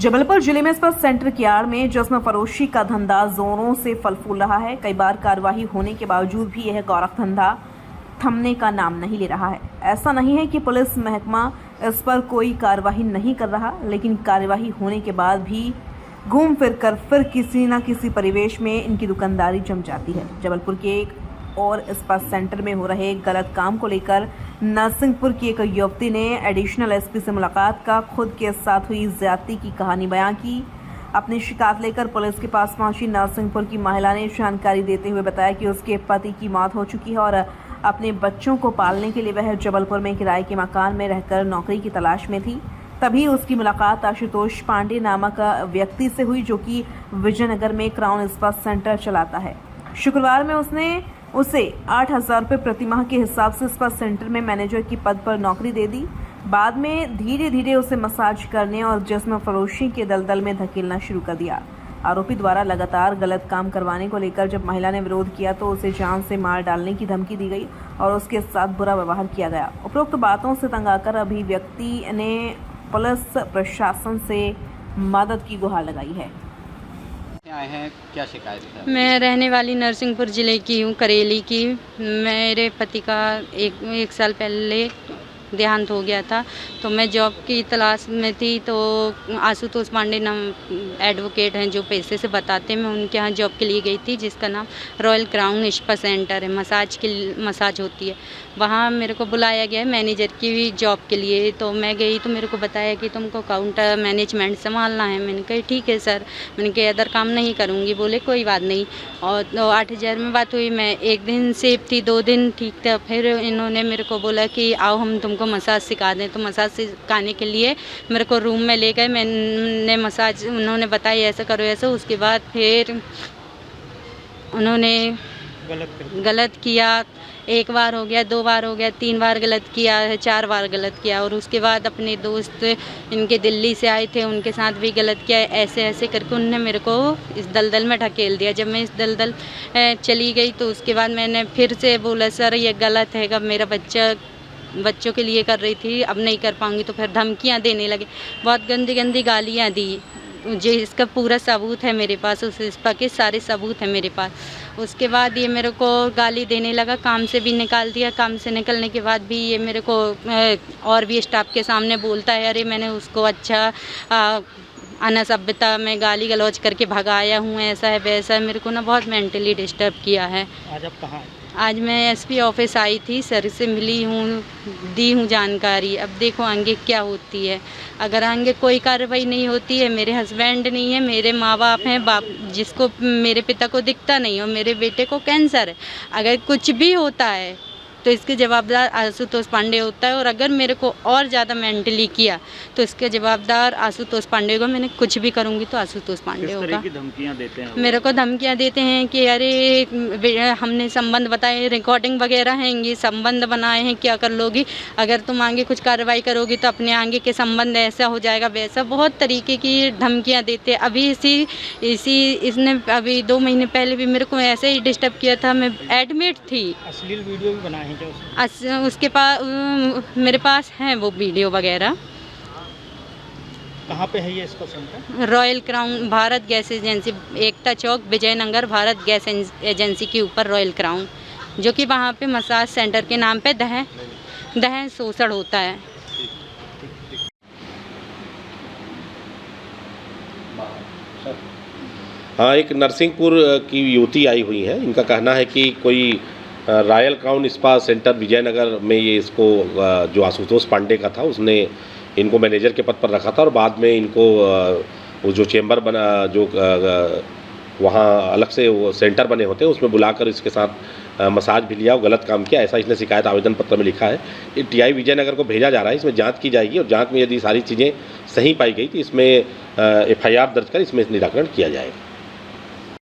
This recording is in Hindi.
जबलपुर जिले में स्पर्श सेंटर की आड़ में जिस्म फरोशी का धंधा जोरों से फल फूल रहा है। कई बार कार्रवाई होने के बावजूद भी यह गौरख धंधा थमने का नाम नहीं ले रहा है। ऐसा नहीं है कि पुलिस महकमा इस पर कोई कार्रवाई नहीं कर रहा, लेकिन कार्रवाई होने के बाद भी घूम फिर कर फिर किसी न किसी परिवेश में इनकी दुकानदारी जम जाती है। जबलपुर के एक और स्पर्श सेंटर में हो रहे गलत काम को लेकर नरसिंहपुर की एक युवती ने एडिशनल एसपी से मुलाकात का खुद के साथ हुई ज्यादती की कहानी बयां की। अपनी शिकायत लेकर पुलिस के पास पहुंची नरसिंहपुर की महिला ने जानकारी देते हुए बताया कि उसके पति की मौत हो चुकी है और अपने बच्चों को पालने के लिए वह जबलपुर में किराए के मकान में रहकर नौकरी की तलाश में थी। तभी उसकी मुलाकात आशुतोष पांडे नामक व्यक्ति से हुई, जो कि विजयनगर में क्राउन स्पर्श सेंटर चलाता है। शुक्रवार में उसने उसे 8,000 रुपये प्रतिमाह के हिसाब से स्पर्श सेंटर में मैनेजर की पद पर नौकरी दे दी। बाद में धीरे धीरे उसे मसाज करने और जिस्म फरोशी के दलदल में धकेलना शुरू कर दिया। आरोपी द्वारा लगातार गलत काम करवाने को लेकर जब महिला ने विरोध किया तो उसे जान से मार डालने की धमकी दी गई और उसके साथ बुरा व्यवहार किया गया। उपरोक्त बातों से तंग आकर अभिव्यक्ति ने पुलिस प्रशासन से मदद की गुहार लगाई है। आए हैं, क्या शिकायत है? मैं रहने वाली नरसिंहपुर ज़िले की हूँ, करेली की। मेरे पति का एक साल पहले देहांत हो गया था, तो मैं जॉब की तलाश में थी। तो आशुतोष पांडे नाम एडवोकेट हैं जो पैसे से बताते, मैं उनके यहाँ जॉब के लिए गई थी, जिसका नाम रॉयल क्राउन स्पा सेंटर है। मसाज होती है, वहाँ मेरे को बुलाया गया है मैनेजर की जॉब के लिए। तो मैं गई तो मेरे को बताया कि तुमको काउंटर मैनेजमेंट संभालना है। मैंने कहा ठीक है सर, मैंने कहा अदर काम नहीं करूँगी। बोले कोई बात नहीं। और तो 8,000 में बात हुई। मैं एक दिन सेफ थी, 2 दिन ठीक था। फिर इन्होंने मेरे को बोला कि आओ हम तुमको मसाज सिखा दें। तो मसाज सिखाने के लिए मेरे को रूम में ले गए। मैंने मसाज उन्होंने बताई ऐसा करो ऐसा। उसके बाद फिर उन्होंने गलत किया। 1 बार हो गया, 2 बार हो गया, 3 बार गलत किया है, 4 बार गलत किया। और उसके बाद अपने दोस्त इनके दिल्ली से आए थे, उनके साथ भी गलत किया। ऐसे ऐसे करके उन्होंने मेरे को इस दलदल में ढकेल दिया। जब मैं इस दलदल चली गई तो उसके बाद मैंने फिर से बोला सर ये गलत है, कब मेरा बच्चों के लिए कर रही थी, अब नहीं कर पाऊंगी। तो फिर धमकियां देने लगे, बहुत गंदी गंदी गालियां दी। मुझे इसका पूरा सबूत है मेरे पास, उस स्पा के सारे सबूत हैं मेरे पास। उसके बाद ये मेरे को गाली देने लगा, काम से भी निकाल दिया। काम से निकलने के बाद भी ये मेरे को और भी स्टाफ के सामने बोलता है, अरे मैंने उसको अच्छा अनासभ्यता में गाली गलौज करके भगाया हूँ, ऐसा है वैसा है। मेरे को ना बहुत मेंटली डिस्टर्ब किया है। आज आप कहाँ? आज मैं एसपी ऑफिस आई थी, सर से मिली हूँ, दी हूँ जानकारी। अब देखो आगे क्या होती है। अगर आगे कोई कार्रवाई नहीं होती है, मेरे हस्बैंड नहीं है, मेरे माँ बाप हैं, जिसको मेरे पिता को दिखता नहीं और मेरे बेटे को कैंसर है। अगर कुछ भी होता है तो इसके जवाबदार आशुतोष पांडे होता है। और अगर मेरे को और ज़्यादा मेंटली किया तो इसके जवाबदार आशुतोष पांडे होगा। मैंने कुछ भी करूँगी तो आशुतोष पांडे होगा। किस तरह की धमकियाँ देते हैं? मेरे को धमकियाँ देते हैं कि अरे हमने संबंध बताए, रिकॉर्डिंग वगैरह हैं, ये संबंध बनाए हैं, क्या कर लोगी, अगर तुम आगे कुछ कार्रवाई करोगी तो अपने आगे के संबंध ऐसा हो जाएगा वैसा। बहुत तरीके की धमकियाँ देते हैं। अभी इसने अभी 2 महीने पहले भी मेरे को ऐसे ही डिस्टर्ब किया था। मैं एडमिट थी। अश्लील वीडियो भी बनाए हैं क्या उसके पास? मेरे पास है वो वीडियो वगैरह। कहाँ पे है ये इसका center? Royal Crown Bharat gas agency, Ekta Chowk, Vijaynagar, Bharat gas agency के ऊपर रॉयल क्राउन, जो कि वहाँ पे मसाज सेंटर के नाम पे दहन शोषण होता है। हाँ, एक नरसिंहपुर की युवती आई हुई है। इनका कहना है कि कोई royal crown spa centre Vijaynagar में ये इसको जो आशुतोष पांडे का था उसने इनको मैनेजर के पद पर रखा था और बाद में इनको वो जो चेंबर बना, जो वहाँ अलग से वो सेंटर बने होते हैं, उसमें बुलाकर इसके साथ मसाज भी लिया और गलत काम किया, ऐसा इसने शिकायत आवेदन पत्र में लिखा है। ये टीआई विजयनगर को भेजा जा रहा है। इसमें जांच की जाएगी और जांच में यदि सारी चीज़ें सही पाई गई तो इसमें एफआईआर दर्ज कर इसमें निराकरण किया जाएगा।